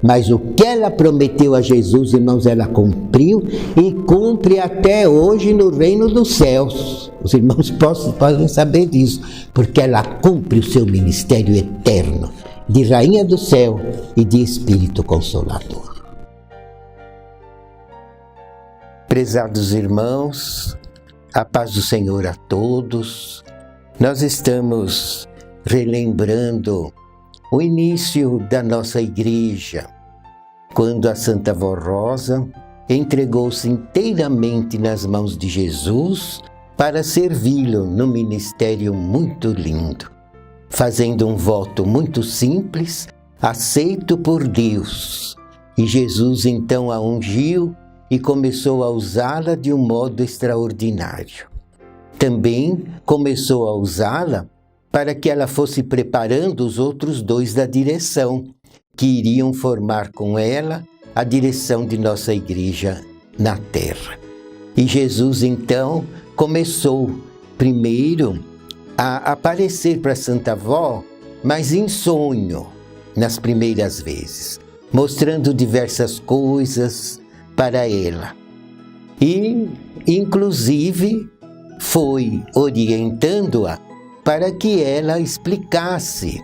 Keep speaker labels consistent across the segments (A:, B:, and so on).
A: Mas o que ela prometeu a Jesus, irmãos, ela cumpriu e cumpre até hoje no reino dos céus. Os irmãos podem saber disso, porque ela cumpre o seu ministério eterno de Rainha do Céu e de Espírito Consolador. Prezados irmãos, a paz do Senhor a todos. Nós estamos relembrando o início da nossa igreja, quando a Santa Vó Rosa entregou-se inteiramente nas mãos de Jesus para servi-lo num ministério muito lindo, fazendo um voto muito simples, aceito por Deus. E Jesus então a ungiu e começou a usá-la de um modo extraordinário. Também começou a usá-la para que ela fosse preparando os outros dois da direção, que iriam formar com ela a direção de nossa igreja na terra. E Jesus, então, começou primeiro a aparecer para Santa Vó, mas em sonho, nas primeiras vezes, mostrando diversas coisas para ela. E, inclusive, foi orientando-a para que ela explicasse.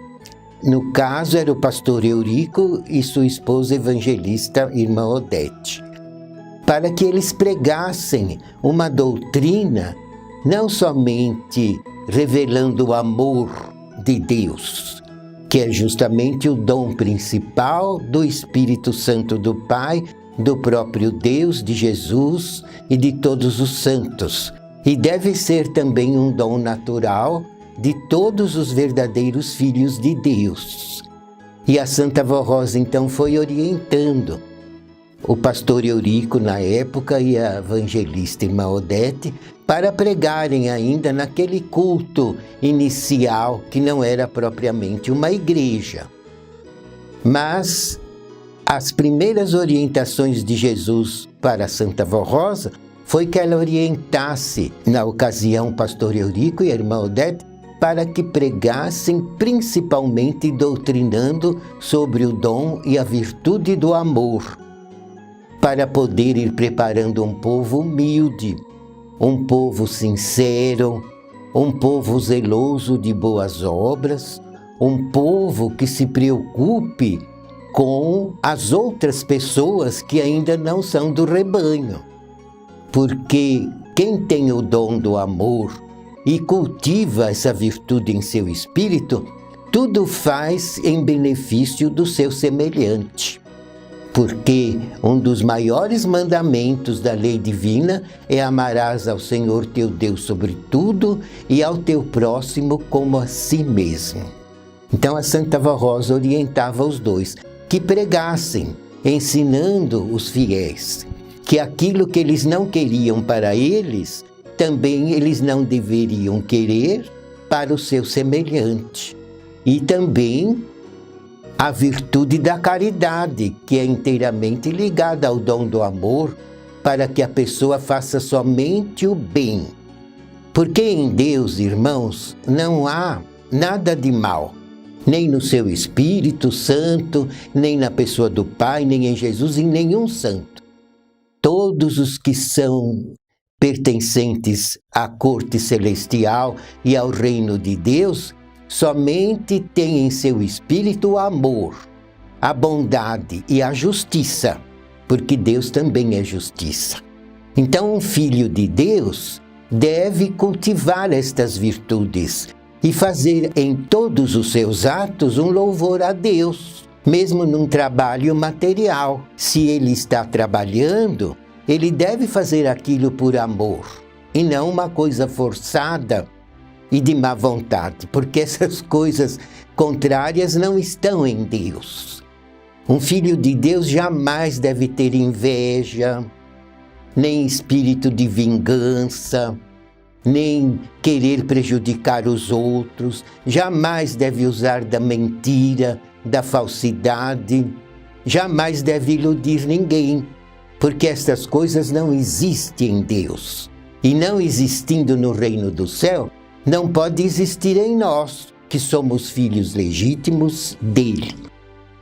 A: No caso, era o pastor Eurico e sua esposa evangelista, irmã Odete, para que eles pregassem uma doutrina não somente revelando o amor de Deus, que é justamente o dom principal do Espírito Santo do Pai, do próprio Deus, de Jesus e de todos os santos, e deve ser também um dom natural de todos os verdadeiros filhos de Deus. E a Santa Vó Rosa então foi orientando o pastor Eurico na época e a evangelista irmã Odete para pregarem ainda naquele culto inicial que não era propriamente uma igreja. Mas as primeiras orientações de Jesus para a Santa Vó Rosa foi que ela orientasse, na ocasião, o pastor Eurico e a irmã Odete, para que pregassem principalmente doutrinando sobre o dom e a virtude do amor, para poder ir preparando um povo humilde, um povo sincero, um povo zeloso de boas obras, um povo que se preocupe com as outras pessoas que ainda não são do rebanho. Porque quem tem o dom do amor e cultiva essa virtude em seu espírito, tudo faz em benefício do seu semelhante. Porque um dos maiores mandamentos da lei divina é amarás ao Senhor teu Deus sobre tudo e ao teu próximo como a si mesmo. Então a Santa Vó Rosa orientava os dois que pregassem, ensinando os fiéis que aquilo que eles não queriam para eles, também eles não deveriam querer para o seu semelhante. E também a virtude da caridade, que é inteiramente ligada ao dom do amor, para que a pessoa faça somente o bem. Porque em Deus, irmãos, não há nada de mal, nem no seu Espírito Santo, nem na pessoa do Pai, nem em Jesus, em nenhum santo. Todos os que são pertencentes à corte celestial e ao reino de Deus, somente têm em seu espírito o amor, a bondade e a justiça, porque Deus também é justiça. Então, um filho de Deus deve cultivar estas virtudes e fazer em todos os seus atos um louvor a Deus, mesmo num trabalho material. Se ele está trabalhando, ele deve fazer aquilo por amor, e não uma coisa forçada e de má vontade, porque essas coisas contrárias não estão em Deus. Um filho de Deus jamais deve ter inveja, nem espírito de vingança, nem querer prejudicar os outros, jamais deve usar da mentira, da falsidade, jamais deve iludir ninguém, porque estas coisas não existem em Deus. E não existindo no reino do céu, não pode existir em nós, que somos filhos legítimos dele.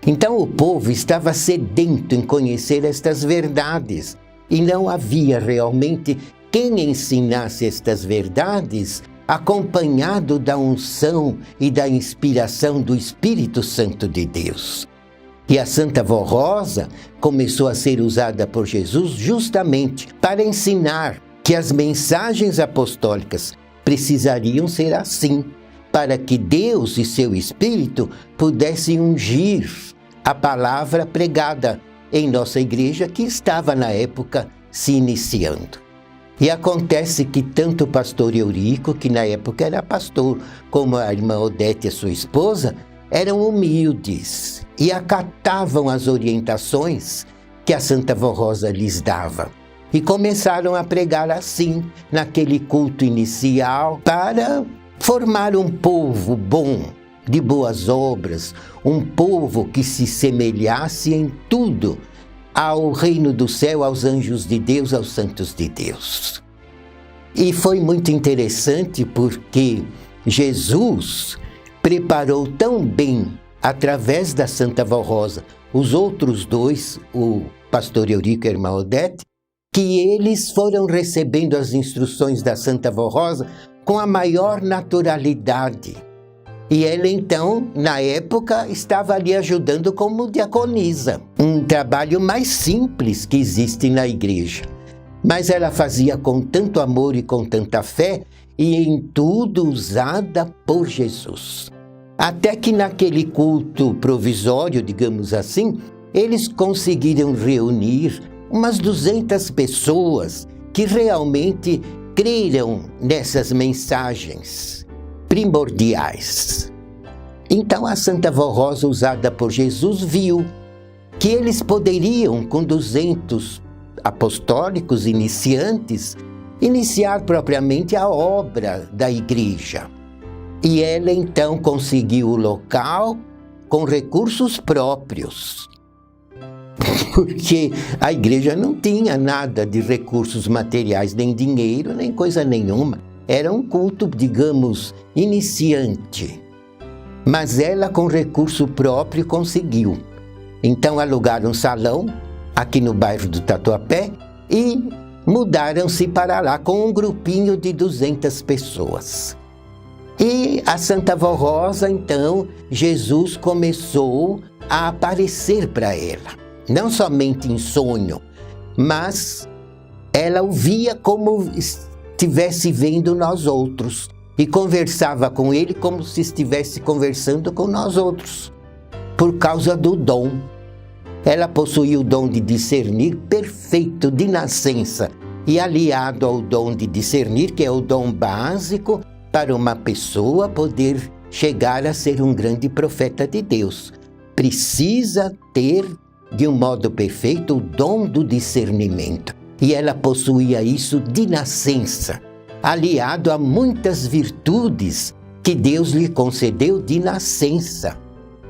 A: Então o povo estava sedento em conhecer estas verdades e não havia realmente quem ensinasse estas verdades acompanhado da unção e da inspiração do Espírito Santo de Deus. E a Santa Vó Rosa começou a ser usada por Jesus justamente para ensinar que as mensagens apostólicas precisariam ser assim, para que Deus e seu Espírito pudessem ungir a palavra pregada em nossa igreja, que estava na época se iniciando. E acontece que tanto o pastor Eurico, que na época era pastor, como a irmã Odete, a sua esposa, eram humildes e acatavam as orientações que a Santa Vó Rosa lhes dava. E começaram a pregar assim, naquele culto inicial, para formar um povo bom, de boas obras, um povo que se semelhasse em tudo ao reino do céu, aos anjos de Deus, aos santos de Deus. E foi muito interessante porque Jesus preparou tão bem, através da Santa Vó Rosa, os outros dois, o pastor Eurico e a irmã Odete, que eles foram recebendo as instruções da Santa Vó Rosa com a maior naturalidade. E ela então, na época, estava ali ajudando como diaconisa, um trabalho mais simples que existe na igreja. Mas ela fazia com tanto amor e com tanta fé, e em tudo usada por Jesus. Até que naquele culto provisório, digamos assim, eles conseguiram reunir umas 200 pessoas que realmente creram nessas mensagens primordiais. Então a Santa Vó Rosa, usada por Jesus, viu que eles poderiam, com 200 apostólicos iniciantes, iniciar propriamente a obra da igreja. E ela então conseguiu o local com recursos próprios, porque a igreja não tinha nada de recursos materiais, nem dinheiro, nem coisa nenhuma. Era um culto, digamos, iniciante. Mas ela, com recurso próprio, conseguiu. Então alugaram um salão aqui no bairro do Tatuapé e mudaram-se para lá com um grupinho de 200 pessoas. E a Santa Vó Rosa, então, Jesus começou a aparecer para ela. Não somente em sonho, mas ela o via como estivesse vendo nós outros e conversava com ele como se estivesse conversando com nós outros, por causa do dom. Ela possuía o dom de discernir perfeito de nascença e aliado ao dom de discernir, que é o dom básico para uma pessoa poder chegar a ser um grande profeta de Deus. Precisa ter de um modo perfeito o dom do discernimento. E ela possuía isso de nascença, aliado a muitas virtudes que Deus lhe concedeu de nascença.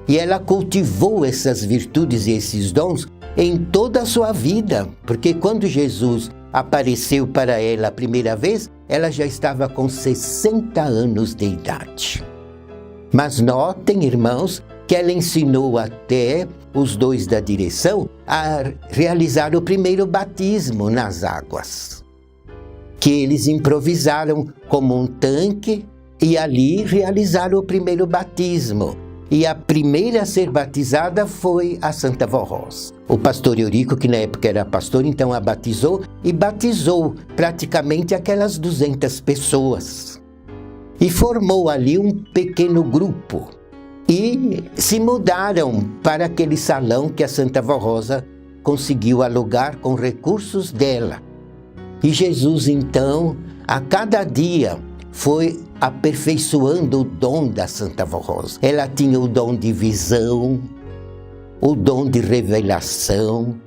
A: E ela cultivou essas virtudes e esses dons em toda a sua vida, porque quando Jesus apareceu para ela a primeira vez, ela já estava com 60 anos de idade. Mas notem, irmãos, que ela ensinou até os dois da direção a realizar o primeiro batismo nas águas, que eles improvisaram como um tanque e ali realizaram o primeiro batismo. E a primeira a ser batizada foi a Santa Vó Rosa. O pastor Eurico, que na época era pastor, então a batizou e batizou praticamente aquelas 200 pessoas. E formou ali um pequeno grupo. E se mudaram para aquele salão que a Santa Vó Rosa conseguiu alugar com recursos dela. E Jesus, então, a cada dia foi aperfeiçoando o dom da Santa Vó Rosa. Ela tinha o dom de visão, o dom de revelação,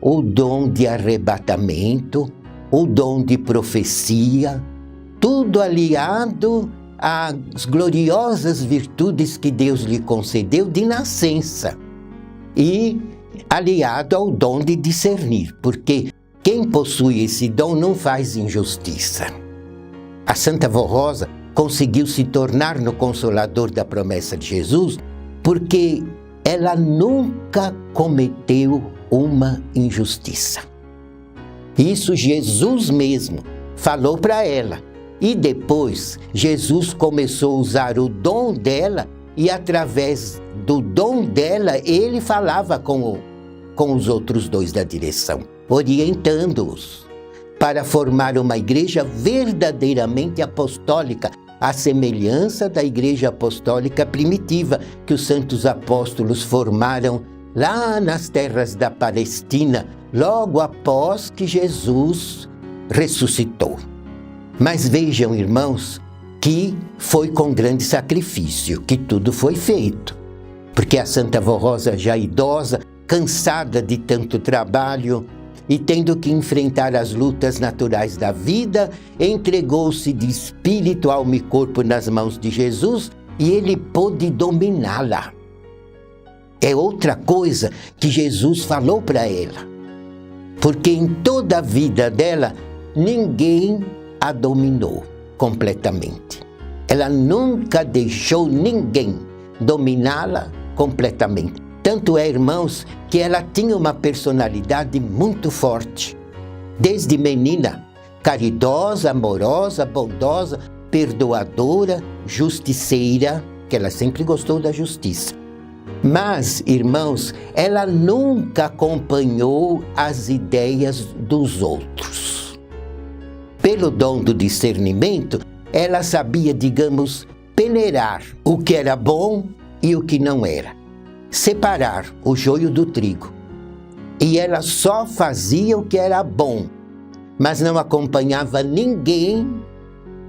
A: o dom de arrebatamento, o dom de profecia, tudo aliado às gloriosas virtudes que Deus lhe concedeu de nascença e aliado ao dom de discernir, porque quem possui esse dom não faz injustiça. A Santa Vó Rosa conseguiu se tornar no Consolador da Promessa de Jesus porque ela nunca cometeu uma injustiça. Isso Jesus mesmo falou para ela. E depois, Jesus começou a usar o dom dela e através do dom dela, ele falava com os outros dois da direção, orientando-os para formar uma igreja verdadeiramente apostólica, à semelhança da igreja apostólica primitiva que os santos apóstolos formaram lá nas terras da Palestina, logo após que Jesus ressuscitou. Mas vejam, irmãos, que foi com grande sacrifício que tudo foi feito. Porque a Santa Avó Rosa, já idosa, cansada de tanto trabalho e tendo que enfrentar as lutas naturais da vida, entregou-se de espírito, alma e corpo nas mãos de Jesus e ele pôde dominá-la. É outra coisa que Jesus falou para ela. Porque em toda a vida dela, ninguém a dominou completamente. Ela nunca deixou ninguém dominá-la completamente. Tanto é, irmãos, que ela tinha uma personalidade muito forte. Desde menina, caridosa, amorosa, bondosa, perdoadora, justiceira, que ela sempre gostou da justiça. Mas, irmãos, ela nunca acompanhou as ideias dos outros. Pelo dom do discernimento, ela sabia, digamos, peneirar o que era bom e o que não era. Separar o joio do trigo. E ela só fazia o que era bom, mas não acompanhava ninguém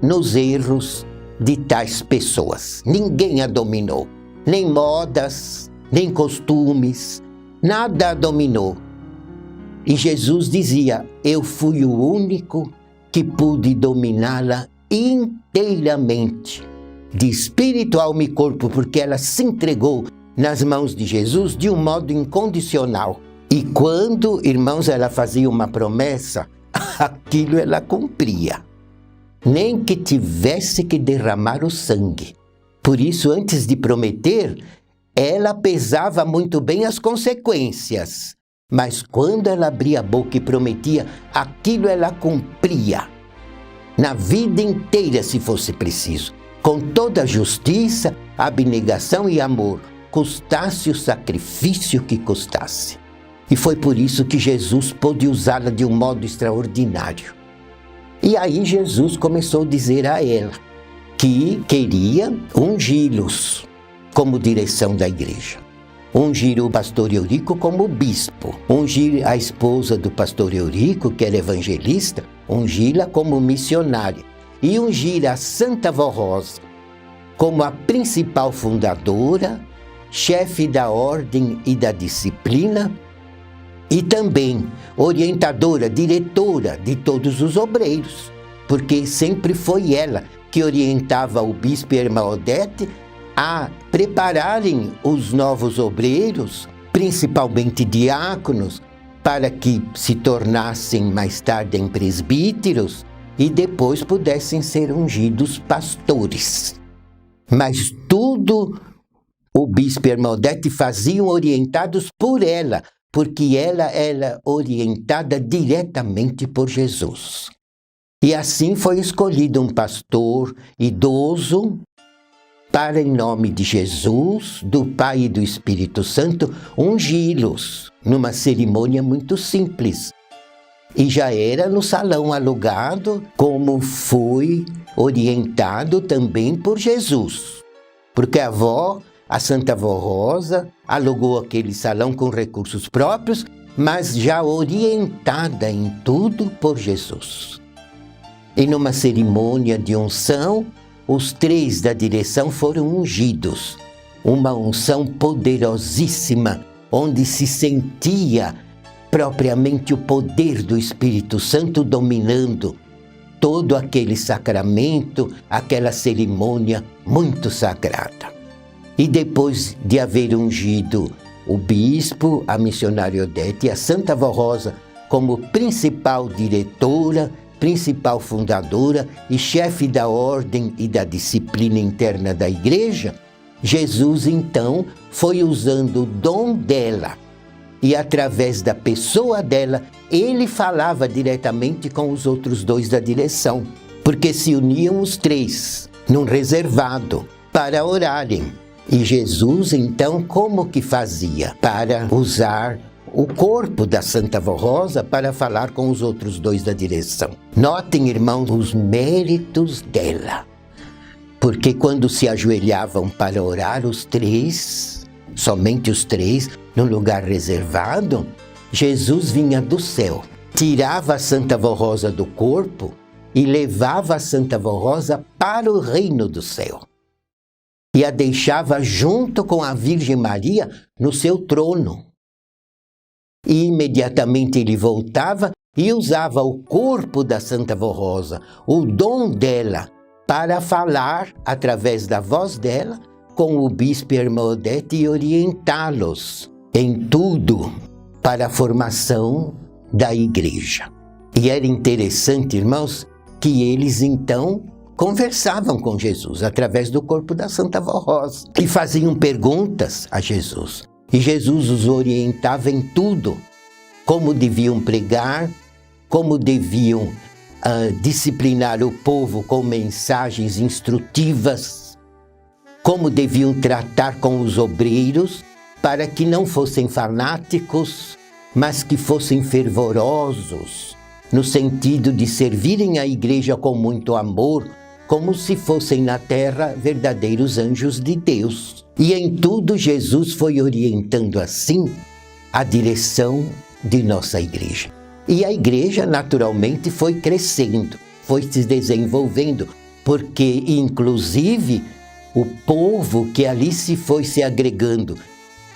A: nos erros de tais pessoas. Ninguém a dominou. Nem modas, nem costumes, nada a dominou. E Jesus dizia, eu fui o único que pude dominá-la inteiramente, de espírito, alma e corpo, porque ela se entregou nas mãos de Jesus de um modo incondicional. E quando, irmãos, ela fazia uma promessa, aquilo ela cumpria. Nem que tivesse que derramar o sangue. Por isso, antes de prometer, ela pesava muito bem as consequências. Mas quando ela abria a boca e prometia, aquilo ela cumpria. Na vida inteira, se fosse preciso. Com toda a justiça, abnegação e amor, custasse o sacrifício que custasse. E foi por isso que Jesus pôde usá-la de um modo extraordinário. E aí Jesus começou a dizer a ela que queria ungí-los como direção da igreja. Ungir o pastor Eurico como bispo. Ungir a esposa do pastor Eurico, que era evangelista, ungí-la como missionária. E ungir a Santa Avó Rosa como a principal fundadora, chefe da ordem e da disciplina, e também orientadora, diretora de todos os obreiros, porque sempre foi ela que orientava o bispo e a irmã Odete a prepararem os novos obreiros, principalmente diáconos, para que se tornassem mais tarde em presbíteros e depois pudessem ser ungidos pastores. Mas tudo o bispo e a irmã Odete faziam orientados por ela, porque ela era orientada diretamente por Jesus. E assim foi escolhido um pastor idoso para, em nome de Jesus, do Pai e do Espírito Santo, ungí-los numa cerimônia muito simples. E já era no salão alugado, como foi orientado também por Jesus. Porque a Santa Avó Rosa, alugou aquele salão com recursos próprios, mas já orientada em tudo por Jesus. E numa cerimônia de unção, os 3 da direção foram ungidos. Uma unção poderosíssima, onde se sentia propriamente o poder do Espírito Santo dominando todo aquele sacramento, aquela cerimônia muito sagrada. E depois de haver ungido o bispo, a missionária Odete e a Santa Avó Rosa como principal diretora, principal fundadora e chefe da ordem e da disciplina interna da igreja, Jesus então foi usando o dom dela e através da pessoa dela, ele falava diretamente com os outros dois da direção, porque se uniam os três num reservado para orarem. E Jesus então como que fazia para usar o corpo da Santa Vó Rosa para falar com os outros dois da direção? Notem, irmãos, os méritos dela. Porque quando se ajoelhavam para orar os três, somente os três, num lugar reservado, Jesus vinha do céu, tirava a Santa Vó Rosa do corpo e levava a Santa Vó Rosa para o reino do céu. E a deixava junto com a Virgem Maria no seu trono. E imediatamente ele voltava e usava o corpo da Santa Vó Rosa, o dom dela, para falar, através da voz dela, com o bispo e a irmã Odete e orientá-los em tudo para a formação da igreja. E era interessante, irmãos, que eles então conversavam com Jesus através do corpo da Santa Vó Rosa e faziam perguntas a Jesus. E Jesus os orientava em tudo, como deviam pregar, como deviam disciplinar o povo com mensagens instrutivas, como deviam tratar com os obreiros para que não fossem fanáticos, mas que fossem fervorosos, no sentido de servirem a igreja com muito amor, como se fossem na terra verdadeiros anjos de Deus. E em tudo Jesus foi orientando assim a direção de nossa igreja. E a igreja naturalmente foi crescendo, foi se desenvolvendo, porque inclusive o povo que ali se foi se agregando,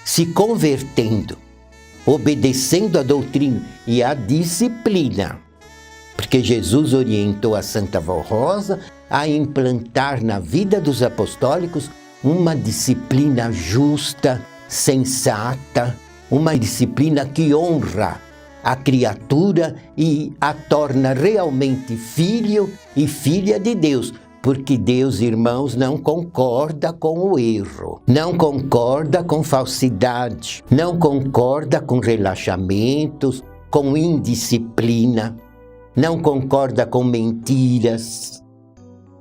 A: se convertendo, obedecendo a doutrina e a disciplina, porque Jesus orientou a Santa Vó Rosa a implantar na vida dos apostólicos uma disciplina justa, sensata, uma disciplina que honra a criatura e a torna realmente filho e filha de Deus, porque Deus, irmãos, não concorda com o erro, não concorda com falsidade, não concorda com relaxamentos, com indisciplina, não concorda com mentiras,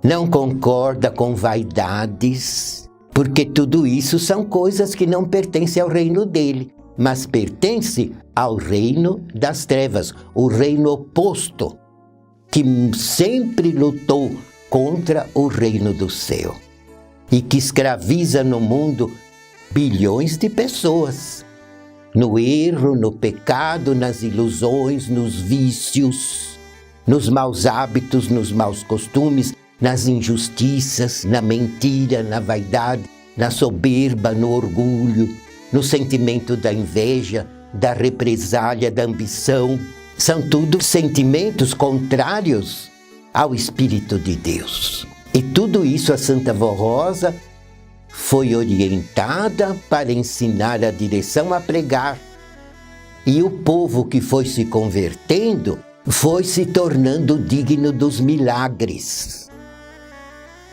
A: não concorda com vaidades, porque tudo isso são coisas que não pertencem ao reino dele, mas pertence ao reino das trevas, o reino oposto, que sempre lutou contra o reino do céu e que escraviza no mundo bilhões de pessoas, no erro, no pecado, nas ilusões, nos vícios, nos maus hábitos, nos maus costumes, nas injustiças, na mentira, na vaidade, na soberba, no orgulho, no sentimento da inveja, da represália, da ambição. São tudo sentimentos contrários ao Espírito de Deus. E tudo isso a Santa Vó Rosa foi orientada para ensinar a direção a pregar. E o povo que foi se convertendo foi se tornando digno dos milagres.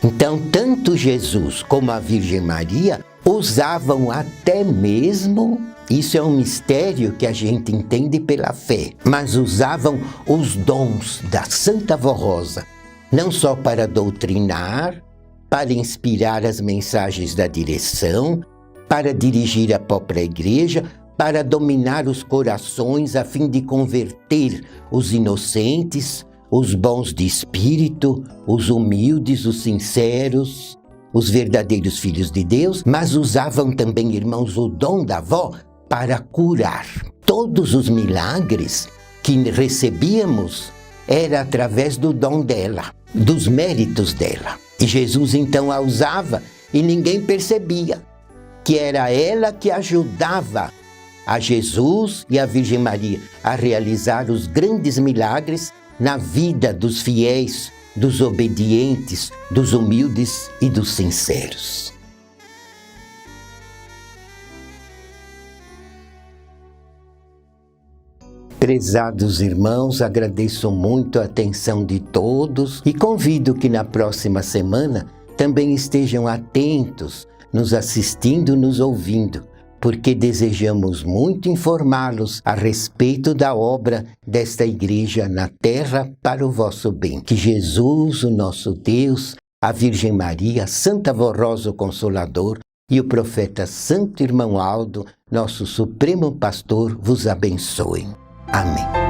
A: Então, tanto Jesus como a Virgem Maria usavam até mesmo, isso é um mistério que a gente entende pela fé, mas usavam os dons da Santa Vó Rosa, não só para doutrinar, para inspirar as mensagens da direção, para dirigir a própria igreja, para dominar os corações a fim de converter os inocentes, os bons de espírito, os humildes, os sinceros, os verdadeiros filhos de Deus, mas usavam também, irmãos, o dom da avó para curar. Todos os milagres que recebíamos era através do dom dela, dos méritos dela. E Jesus então a usava e ninguém percebia que era ela que ajudava a Jesus e a Virgem Maria a realizar os grandes milagres na vida dos fiéis, dos obedientes, dos humildes e dos sinceros. Prezados irmãos, agradeço muito a atenção de todos e convido que na próxima semana também estejam atentos nos assistindo, nos ouvindo, porque desejamos muito informá-los a respeito da obra desta igreja na terra para o vosso bem. Que Jesus, o nosso Deus, a Virgem Maria, Santa Vó Rosa, o Consolador, e o profeta Santo Irmão Aldo, nosso Supremo Pastor, vos abençoem. Amém.